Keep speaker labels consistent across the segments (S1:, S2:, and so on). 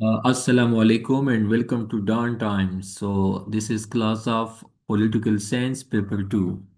S1: Assalamu alaikum and welcome to Dawn Time. So this is class of Political Science paper 2,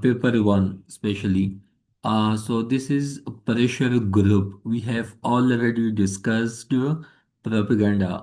S1: Paper 1 especially. So this is pressure group. We have already discussed propaganda,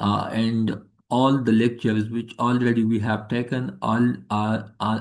S1: And all the lectures which already we have taken all are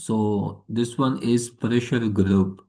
S1: So this one is pressure group.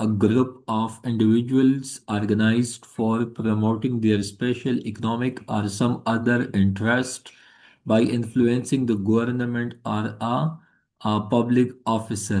S1: a group of individuals organized for promoting their special economic or some other interest by influencing the government or a public officer.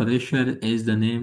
S1: pressure as the name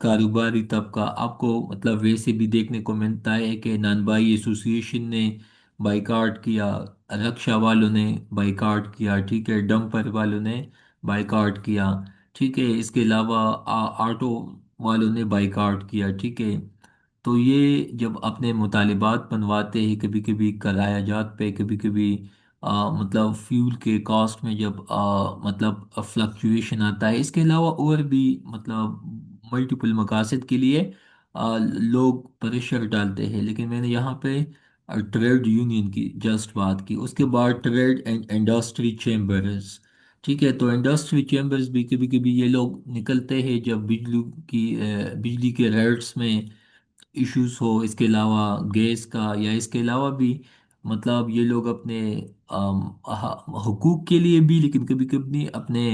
S1: کاروباری طبقہ آپ کو مطلب ویسے بھی دیکھنے کو ملتا ہے کہ نانبائی ایسوسی ایشن نے بائیکاٹ کیا، رکشا والوں نے بائیکاٹ کیا، ٹھیک ہے، ڈمپر والوں نے بائیکاٹ کیا، ٹھیک ہے، اس کے علاوہ آٹو والوں نے بائیکاٹ کیا، ٹھیک ہے۔ تو یہ جب اپنے مطالبات بنواتے ہیں کبھی کبھی کرایہ جات پہ، کبھی کبھی مطلب فیول کے کاسٹ میں جب مطلب فلکچویشن آتا ہے، اس کے علاوہ اور بھی مطلب ملٹیپل مقاصد کے لیے لوگ پریشر ڈالتے ہیں، لیکن میں نے یہاں پہ ٹریڈ یونین کی جسٹ بات کی، اس کے بعد ٹریڈ اینڈ انڈسٹری چیمبرز، ٹھیک ہے۔ تو انڈسٹری چیمبرز بھی کبھی کبھی یہ لوگ نکلتے ہیں جب بجلی کے ریٹس میں ایشوز ہو، اس کے علاوہ گیس کا، یا اس کے علاوہ بھی مطلب یہ لوگ اپنے حقوق کے لیے بھی، لیکن کبھی کبھی اپنے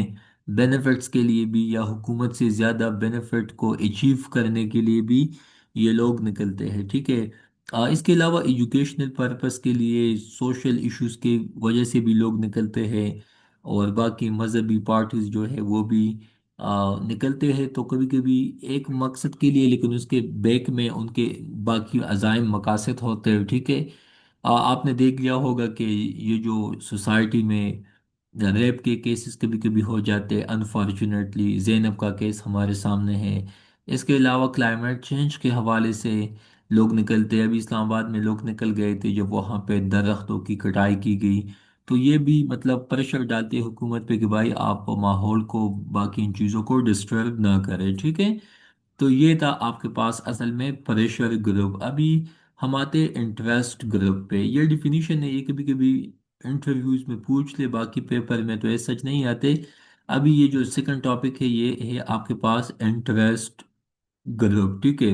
S1: بینیفٹس کے لیے بھی، یا حکومت سے زیادہ بینیفٹ کو اچیو کرنے کے لیے بھی یہ لوگ نکلتے ہیں، ٹھیک ہے۔ اس کے علاوہ ایجوکیشنل پرپس کے لیے، سوشل ایشوز کی وجہ سے بھی لوگ نکلتے ہیں، اور باقی مذہبی پارٹیز جو ہے وہ بھی نکلتے ہیں، تو کبھی کبھی ایک مقصد کے لیے، لیکن اس کے بیک میں ان کے باقی عزائم مقاصد ہوتے ہیں، ٹھیک ہے۔ آپ نے دیکھ لیا ہوگا کہ یہ جو سوسائٹی میں ریپ کے کیسز کبھی کبھی ہو جاتے ہیں، انفارچونیٹلی زینب کا کیس ہمارے سامنے ہے۔ اس کے علاوہ کلائمیٹ چینج کے حوالے سے لوگ نکلتے ہیں، ابھی اسلام آباد میں لوگ نکل گئے تھے جب وہاں پہ درختوں کی کٹائی کی گئی، تو یہ بھی مطلب پریشر ڈالتے ہیں حکومت پہ کہ بھائی آپ ماحول کو، باقی ان چیزوں کو ڈسٹرب نہ کریں، ٹھیک ہے۔ تو یہ تھا آپ کے پاس اصل میں پریشر گروپ۔ ابھی ہم آتے انٹرسٹ گروپ پہ، یہ ڈیفینیشن ہے، یہ کبھی کبھی انٹرویوز میں پوچھ لے، باقی پیپر میں تو یہ سچ نہیں آتے۔ ابھی یہ جو سیکنڈ ٹاپک ہے یہ ہے آپ کے پاس انٹرسٹ گروپ، ٹھیک ہے۔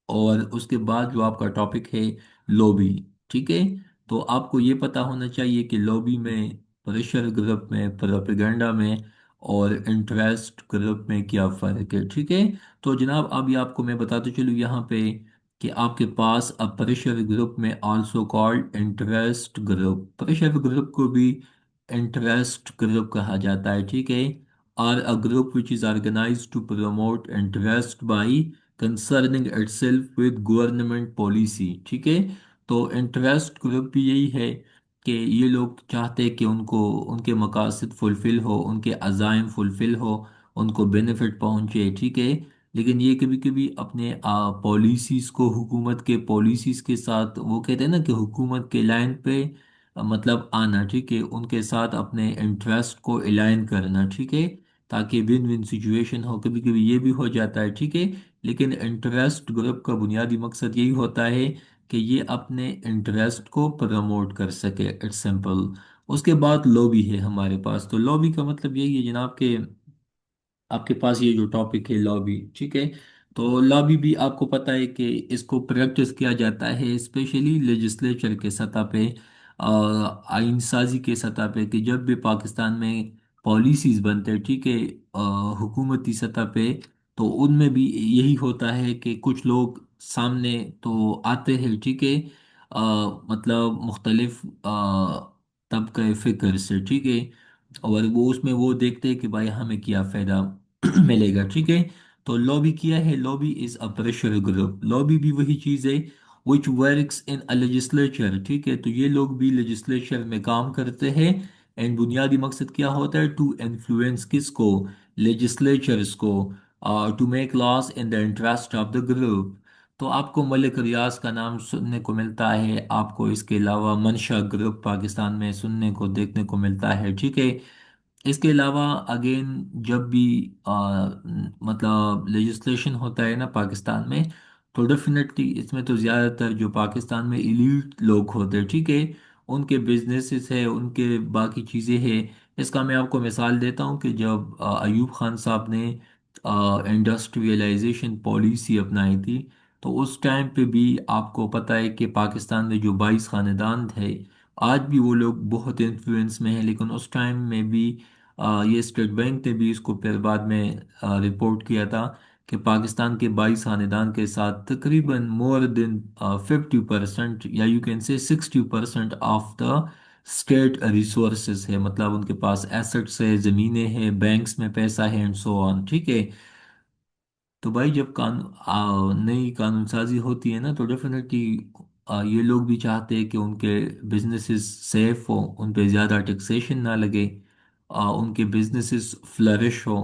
S1: اور اس کے بعد جو آپ کا ٹاپک ہے لوبی، ٹھیک ہے۔ تو آپ کو یہ پتا ہونا چاہیے کہ لوبی میں، پریشر گروپ میں، پروپیگنڈا میں اور انٹرسٹ گروپ میں کیا فرق ہے، ٹھیک ہے۔ تو جناب ابھی آپ کو میں بتاتا چلوں یہاں پہ کہ آپ کے پاس اب پریشر گروپ میں also called interest group, pressure group کو بھی انٹرسٹ گروپ کہا جاتا ہے، ٹھیک ہے۔ Are a group which is organized to promote interest by concerning itself with government policy، ٹھیک ہے۔ تو انٹرسٹ گروپ بھی یہی ہے کہ یہ لوگ چاہتے کہ ان کو ان کے مقاصد فلفل ہو، ان کے عزائم فلفل ہو، ان کو بینیفٹ پہنچے، ٹھیک ہے۔ لیکن یہ کبھی کبھی اپنے پالیسیز کو، حکومت کے پالیسیز کے ساتھ، وہ کہتے ہیں نا کہ حکومت کے لائن پہ مطلب آنا، ٹھیک ہے، ان کے ساتھ اپنے انٹرسٹ کو الائن کرنا، ٹھیک ہے، تاکہ ون ون سچویشن ہو، کبھی کبھی یہ بھی ہو جاتا ہے، ٹھیک ہے۔ لیکن انٹرسٹ گروپ کا بنیادی مقصد یہی ہوتا ہے کہ یہ اپنے انٹرسٹ کو پروموٹ کر سکے، اٹس سمپل۔ اس کے بعد لوبی ہے ہمارے پاس، تو لوبی کا مطلب یہی ہے جناب کہ آپ کے پاس یہ جو ٹاپک ہے لابی، ٹھیک ہے۔ تو لابی بھی آپ کو پتہ ہے کہ اس کو پریکٹس کیا جاتا ہے اسپیشلی لیجسلیچر کے سطح پہ، آئین سازی کے سطح پہ، کہ جب بھی پاکستان میں پالیسیز بنتے ہیں، ٹھیک ہے، حکومتی سطح پہ، تو ان میں بھی یہی ہوتا ہے کہ کچھ لوگ سامنے تو آتے ہیں، ٹھیک ہے، مطلب مختلف طبقہ فکر سے، ٹھیک ہے، اور وہ اس میں وہ دیکھتے ہیں کہ بھائی ہمیں کیا فائدہ ملے گا، ٹھیک ہے۔ تو لابی کیا ہے؟ Lobby is a pressure group, lobby بھی وہی چیز ہے which works in a legislature، ٹھیک ہے۔ تو یہ لوگ بھی لیجسلیچر میں کام کرتے ہیں، اینڈ بنیادی مقصد کیا ہوتا ہے؟ ٹو انفلوئنس کس کو؟ لیجسلیچرز کو، to make laws in the interest of the group. تو آپ کو ملک ریاض کا نام سننے کو ملتا ہے، آپ کو اس کے علاوہ منشا گروپ پاکستان میں سننے کو دیکھنے کو ملتا ہے، ٹھیک ہے۔ اس کے علاوہ اگین جب بھی مطلب لیجسلیشن ہوتا ہے نا پاکستان میں، تو ڈیفینیٹلی اس میں تو زیادہ تر جو پاکستان میں ایلیٹ لوگ ہوتے ہیں، ٹھیک ہے، ان کے بزنسز ہے، ان کے باقی چیزیں ہیں۔ اس کا میں آپ کو مثال دیتا ہوں کہ جب ایوب خان صاحب نے انڈسٹریلائزیشن پالیسی اپنائی تھی، تو اس ٹائم پہ بھی آپ کو پتہ ہے کہ پاکستان میں جو 22 خاندان تھے، آج بھی وہ لوگ بہت انفلوئنس میں ہیں، لیکن اس ٹائم میں بھی یہ اسٹیٹ بینک نے بھی اس کو پھر بعد میں رپورٹ کیا تھا کہ پاکستان کے 22 خاندان کے ساتھ تقریباً مور دین 50% یا you can say 60% of the state resources ہے، مطلب ان کے پاس ایسٹس ہے، زمینیں ہیں، بینکس میں پیسہ ہے، اینڈ سو آن، ٹھیک ہے۔ تو بھائی جب نئی قانون سازی ہوتی ہے نا تو ڈیفینیٹلی یہ لوگ بھی چاہتے ہیں کہ ان کے بزنسز سیف ہوں، ان پہ زیادہ ٹیکسیشن نہ لگے، ان کے بزنسز فلرش ہو۔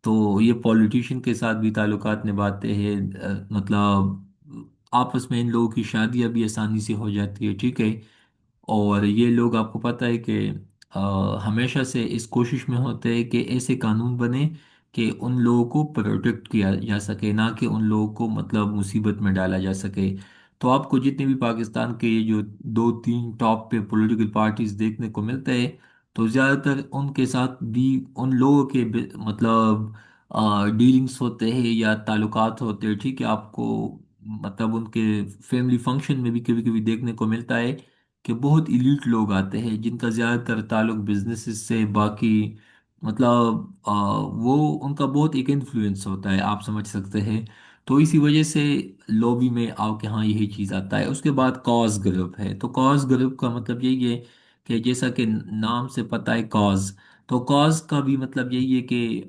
S1: تو یہ پولیٹیشین کے ساتھ بھی تعلقات نبھاتے ہیں، مطلب آپس میں ان لوگوں کی شادیاں بھی آسانی سے ہو جاتی ہے، ٹھیک ہے۔ اور یہ لوگ آپ کو پتہ ہے کہ ہمیشہ سے اس کوشش میں ہوتے ہیں کہ ایسے قانون بنے کہ ان لوگوں کو پروٹیکٹ کیا جا سکے، نہ کہ ان لوگوں کو مطلب مصیبت میں ڈالا جا سکے۔ تو آپ کو جتنے بھی پاکستان کے یہ جو دو تین ٹاپ پہ پولیٹیکل پارٹیز دیکھنے کو ملتے ہیں، تو زیادہ تر ان کے ساتھ بھی ان لوگوں کے مطلب ڈیلنگس ہوتے ہیں یا تعلقات ہوتے ہیں، ٹھیک ہے۔ آپ کو مطلب ان کے فیملی فنکشن میں بھی کبھی کبھی دیکھنے کو ملتا ہے کہ بہت ایلیٹ لوگ آتے ہیں جن کا زیادہ تر تعلق بزنس سے، باقی مطلب وہ ان کا بہت ایک انفلوئنس ہوتا ہے، آپ سمجھ سکتے ہیں۔ تو اسی وجہ سے لوبی میں آؤ کہ ہاں یہی چیز آتا ہے۔ اس کے بعد کاز گروپ ہے، تو کاز گروپ کا مطلب یہی ہے کہ جیسا کہ نام سے پتہ ہے کاز، تو کاز کا بھی مطلب یہی ہے کہ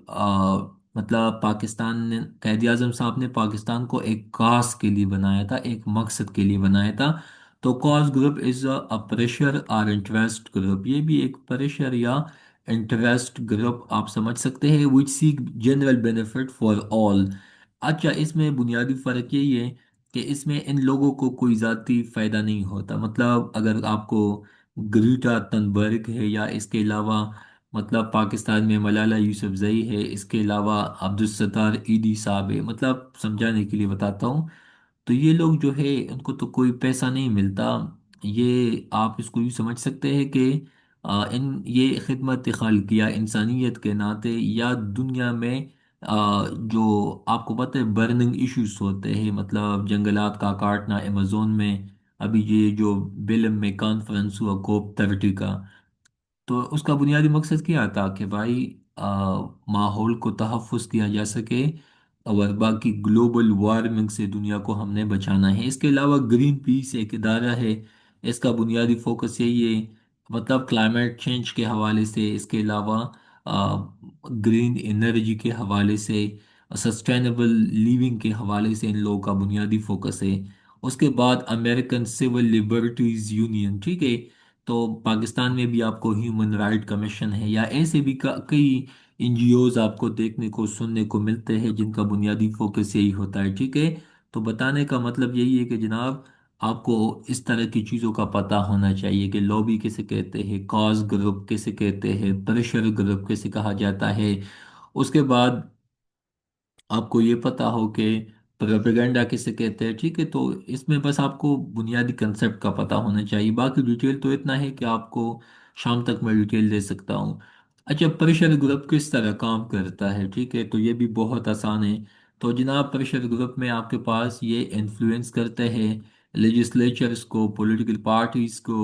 S1: مطلب پاکستان نے قائد اعظم صاحب نے پاکستان کو ایک کاز کے لیے بنایا تھا، ایک مقصد کے لیے بنایا تھا۔ تو cause group is a pressure اور انٹرسٹ گروپ، یہ بھی ایک پریشر یا انٹرسٹ گروپ آپ سمجھ سکتے ہیں، وچ سیک جنرل بینیفٹ فار آل۔ اچھا، اس میں بنیادی فرق یہی ہے کہ اس میں ان لوگوں کو کوئی ذاتی فائدہ نہیں ہوتا، مطلب اگر آپ کو گریٹا تنبرگ ہے یا اس کے علاوہ مطلب پاکستان میں ملالہ یوسفزئی ہے، اس کے علاوہ عبدالستار ایڈی صاحب ہے، مطلب سمجھانے کے لیے بتاتا ہوں، تو یہ لوگ جو ہے ان کو تو کوئی پیسہ نہیں ملتا۔ یہ آپ اس کو یوں سمجھ سکتے ہیں کہ یہ خدمت خلقیہ انسانیت کے ناطے یا دنیا میں جو آپ کو پتہ ہے برننگ ایشوز ہوتے ہیں، مطلب جنگلات کا کاٹنا ایمیزون میں، ابھی یہ جو بلم میں کانفرنس ہوا کوپ 30 کا، تو اس کا بنیادی مقصد کیا تھا کہ بھائی ماحول کو تحفظ کیا جا سکے اور باقی گلوبل وارمنگ سے دنیا کو ہم نے بچانا ہے۔ اس کے علاوہ گرین پیس ایک ادارہ ہے، اس کا بنیادی فوکس یہی ہے، مطلب کلائمیٹ چینج کے حوالے سے، اس کے علاوہ گرین انرجی کے حوالے سے، سسٹینیبل لیونگ کے حوالے سے ان لوگوں کا بنیادی فوکس ہے۔ اس کے بعد امریکن سول لبرٹیز یونین، ٹھیک ہے۔ تو پاکستان میں بھی آپ کو ہیومن رائٹ کمیشن ہے یا ایسے بھی کئی این جی اوز آپ کو دیکھنے کو سننے کو ملتے ہیں جن کا بنیادی فوکس یہی ہوتا ہے، ٹھیک ہے۔ تو بتانے کا مطلب یہی ہے کہ جناب آپ کو اس طرح کی چیزوں کا پتہ ہونا چاہیے کہ لوبی کسے کہتے ہیں، کاز گروپ کسے کہتے ہیں، پریشر گروپ کسے کہا جاتا ہے۔ اس کے بعد آپ کو یہ پتا ہو کہ پروپیگنڈا کسے کہتے ہیں، ٹھیک ہے۔ تو اس میں بس آپ کو بنیادی کنسپٹ کا پتا ہونا چاہیے، باقی ڈیٹیل تو اتنا ہے کہ آپ کو شام تک میں ڈیٹیل دے سکتا ہوں۔ اچھا، پریشر گروپ کس طرح کام کرتا ہے، ٹھیک ہے، تو یہ بھی بہت آسان ہے۔ تو جناب پریشر گروپ میں آپ کے پاس یہ انفلوئنس کرتے ہیں لیجسلیچرز کو، پولیٹیکل پارٹیز کو،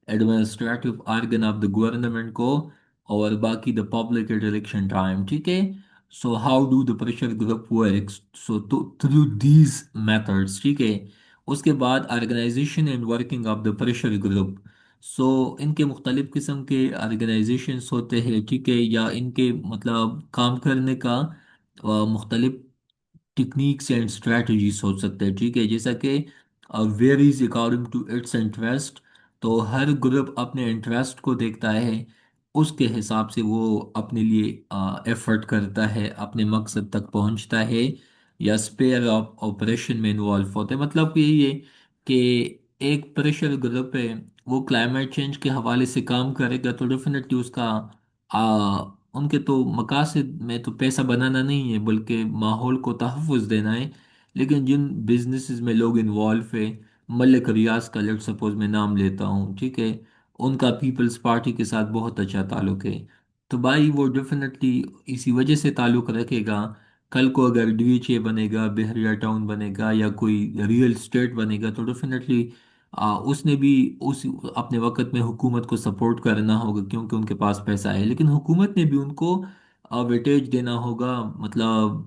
S1: administrative organ of the government کو، اور باقی the public at election time, ٹھیک ہے۔ So how do the pressure group works? So through these methods, ٹھیک ہے۔ اس کے بعد organization and working of the pressure group, so ان کے مختلف قسم کے آرگنائزیشنس ہوتے ہیں، ٹھیک ہے، یا ان کے مطلب کام کرنے کا مختلف ٹیکنیکس اینڈ اسٹریٹجیز ہو سکتے ہیں، ٹھیک ہے، جیسا کہ varies according to its interest, تو ہر گروپ اپنے انٹرسٹ کو دیکھتا ہے، اس کے حساب سے وہ اپنے لیے ایفرٹ کرتا ہے، اپنے مقصد تک پہنچتا ہے یا اسپیئر آف آپریشن میں انوالو ہوتا ہے۔ مطلب کہ یہ ہے کہ ایک پریشر گروپ ہے، وہ کلائمیٹ چینج کے حوالے سے کام کرے گا تو ڈیفینیٹلی اس کا آ، ان کے تو مقاصد میں تو پیسہ بنانا نہیں ہے بلکہ ماحول کو تحفظ دینا ہے۔ لیکن جن بزنسز میں لوگ انوالو ہیں، ملک ریاض کا لیٹ سپوز میں نام لیتا ہوں، ٹھیک ہے، ان کا پیپلز پارٹی کے ساتھ بہت اچھا تعلق ہے، تو بھائی وہ ڈیفینیٹلی اسی وجہ سے تعلق رکھے گا۔ کل کو اگر ڈی ایچ اے بنے گا، بحریہ ٹاؤن بنے گا یا کوئی ریئل اسٹیٹ بنے گا تو ڈیفینیٹلی اس نے بھی اس اپنے وقت میں حکومت کو سپورٹ کرنا ہوگا کیونکہ ان کے پاس پیسہ ہے، لیکن حکومت نے بھی ان کو ویٹیج دینا ہوگا، مطلب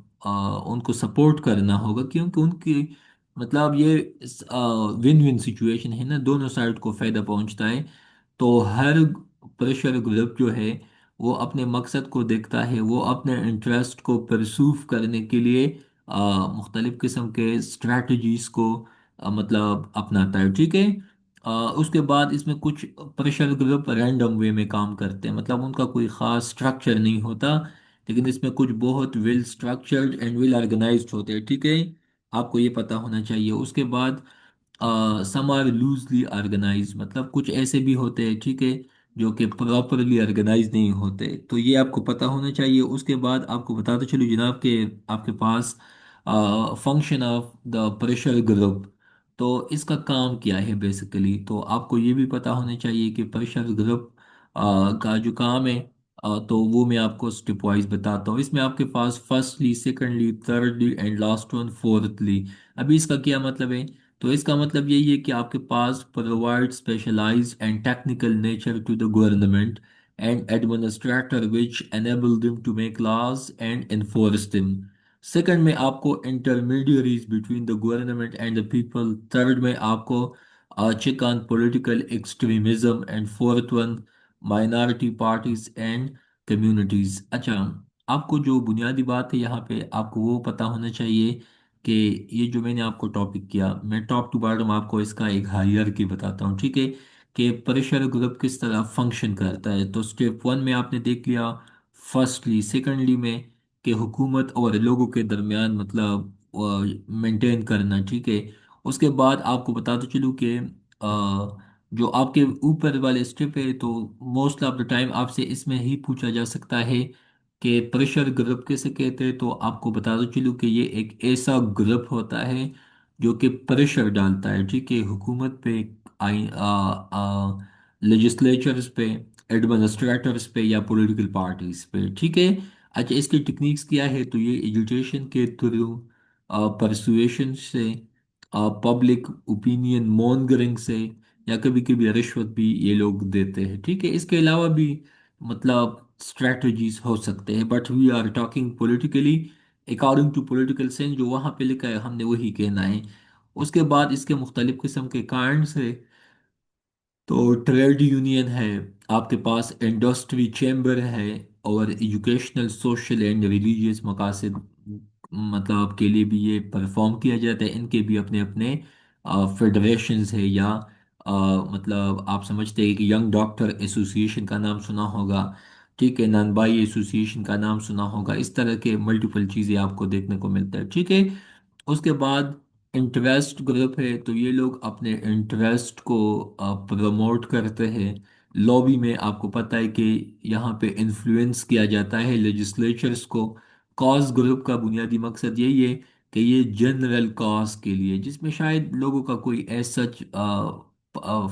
S1: ان کو سپورٹ کرنا ہوگا کیونکہ ان کی مطلب یہ ون ون سچویشن ہے نا، دونوں سائڈ کو فائدہ پہنچتا ہے۔ تو ہر پریشر گروپ جو ہے وہ اپنے مقصد کو دیکھتا ہے، وہ اپنے انٹرسٹ کو پرسوف کرنے کے لیے مختلف قسم کے اسٹریٹجیز کو مطلب اپناتا ہے، ٹھیک ہے۔ اس کے بعد اس میں کچھ پریشر گروپ رینڈم وے میں کام کرتے ہیں، مطلب ان کا کوئی خاص اسٹرکچر نہیں ہوتا، لیکن اس میں کچھ بہت well structured and well organised ہوتے ہیں، ٹھیک ہے۔ آپ کو یہ پتا ہونا چاہیے۔ اس کے بعد سم آر لوزلی آرگنائز، مطلب کچھ ایسے بھی ہوتے ہیں، ٹھیک ہے، جو کہ پراپرلی آرگنائز نہیں ہوتے، تو یہ آپ کو پتا ہونا چاہیے۔ اس کے بعد آپ کو بتاتے چلو جناب کہ آپ کے پاس function of the pressure group, تو اس کا کام کیا ہے بیسیکلی، تو آپ کو یہ بھی پتا ہونا چاہیے کہ پریشر گروپ کا جو کام ہے، تو وہ میں آپ کو اسٹیپ وائز بتاتا ہوں۔ اس میں آپ کے پاس firstly, secondly, thirdly and last one fourthly. ابھی اس کا کیا مطلب ہے؟ تو اس کا مطلب یہی ہے کہ آپ کے پاس provide specialized and technical nature to the government and administrator which enable them to make laws and enforce them. Second میں آپ کو intermediaries between the government and the people. Third میں آپ کو check on political extremism. And fourth one minority parties and communities. اچھا، آپ کو جو بنیادی بات ہے یہاں پہ آپ کو وہ پتا ہونا چاہیے کہ یہ جو میں نے آپ کو ٹاپک کیا، میں ٹاپ ٹو باٹم آپ کو اس کا ایک ہائر کی بتاتا ہوں، ٹھیک ہے، کہ پریشر گروپ کس طرح فنکشن کرتا ہے۔ تو سٹیپ ون میں آپ نے دیکھ لیا، فرسٹلی، سیکنڈلی میں کہ حکومت اور لوگوں کے درمیان مطلب مینٹین کرنا، ٹھیک ہے۔ اس کے بعد آپ کو بتاتا چلوں کہ جو آپ کے اوپر والے اسٹیپ ہے، تو موسٹ آف دا ٹائم آپ سے اس میں ہی پوچھا جا سکتا ہے کہ پریشر گروپ کیسے کہتے ہیں، تو آپ کو بتا دو چلو کہ یہ ایک ایسا گروپ ہوتا ہے جو کہ پریشر ڈالتا ہے، ٹھیک ہے، حکومت پہ، لیجسلیچرز پہ، ایڈمنسٹریٹرز پہ یا پولیٹیکل پارٹیز پہ، ٹھیک ہے۔ اچھا، اس کی ٹیکنیکس کیا ہے؟ تو یہ ایجوٹیشن کے تھرو، پرسویشن سے، پبلک اوپینین مونگرنگ سے، یا کبھی کبھی رشوت بھی یہ لوگ دیتے ہیں، ٹھیک ہے۔ اس کے علاوہ بھی مطلب اسٹریٹجیز ہو سکتے ہیں، but we are talking politically according to political sense, جو وہاں پہ لکھا ہے ہم نے وہی کہنا ہے۔ اس کے بعد اس کے مختلف قسم کے کائنڈس ہے، تو ٹریڈ یونین ہے، آپ کے پاس انڈسٹری چیمبر ہے، اور ایجوکیشنل، سوشل اینڈ ریلیجیس مقاصد مطلب کے لیے بھی یہ پرفارم کیا جاتا ہے۔ ان کے بھی اپنے اپنے فیڈریشنز ہے، یا مطلب آپ سمجھتے ہیں کہ ینگ ڈاکٹر ایسوسیشن کا نام سنا ہوگا، ٹھیک ہے، نانبائی ایسوسیشن کا نام سنا ہوگا، اس طرح کے ملٹیپل چیزیں آپ کو دیکھنے کو ملتا ہے، ٹھیک ہے۔ اس کے بعد انٹرسٹ گروپ ہے، تو یہ لوگ اپنے انٹرسٹ کو پروموٹ کرتے ہیں لابی میں۔ آپ کو پتہ ہے کہ یہاں پہ انفلوئنس کیا جاتا ہے لیجسلیچرز کو۔ کاز گروپ کا بنیادی مقصد یہی ہے کہ یہ جنرل کاز کے لیے، جس میں شاید لوگوں کا کوئی ایز سچ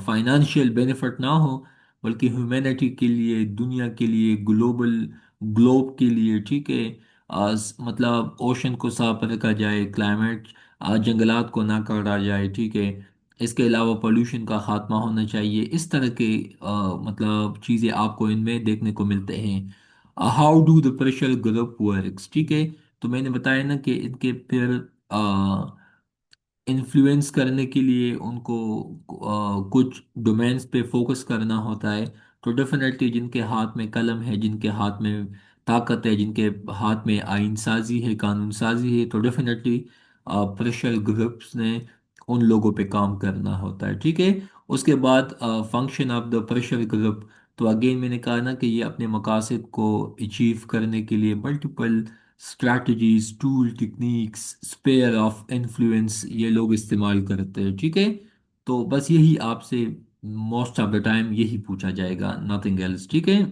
S1: فائنانشیل بینیفٹ نہ ہو، بلکہ ہیومینٹی کے لیے، دنیا کے لیے، گلوب کے لیے، ٹھیک ہے، مطلب اوشن کو صاف رکھا جائے، کلائمیٹ، جنگلات کو نہ کاٹا جائے، ٹھیک ہے۔ اس کے علاوہ پولوشن کا خاتمہ ہونا چاہیے، اس طرح کے مطلب چیزیں آپ کو ان میں دیکھنے کو ملتے ہیں۔ How do the pressure group works, ٹھیک ہے، تو میں نے بتایا نا کہ ان کے پھر انفلوئنس کرنے کے لیے ان کو کچھ ڈومینس پہ فوکس کرنا ہوتا ہے، تو ڈیفینیٹلی جن کے ہاتھ میں قلم ہے، جن کے ہاتھ میں طاقت ہے، جن کے ہاتھ میں آئین سازی ہے، قانون سازی ہے، تو ڈیفینیٹلی پریشر گروپس نے ان لوگوں پہ کام کرنا ہوتا ہے، ٹھیک ہے۔ اس کے بعد function of the pressure group, تو اگین میں نے کہا نا کہ یہ اپنے مقاصد کو اچیو کرنے کے لیے multiple strategies, tool, techniques, sphere of influence یہ لوگ استعمال کرتے ہیں، ٹھیک ہے۔ تو بس یہی آپ سے موسٹ آف دا ٹائم یہی پوچھا جائے گا، نتھنگ ایلس، ٹھیک ہے۔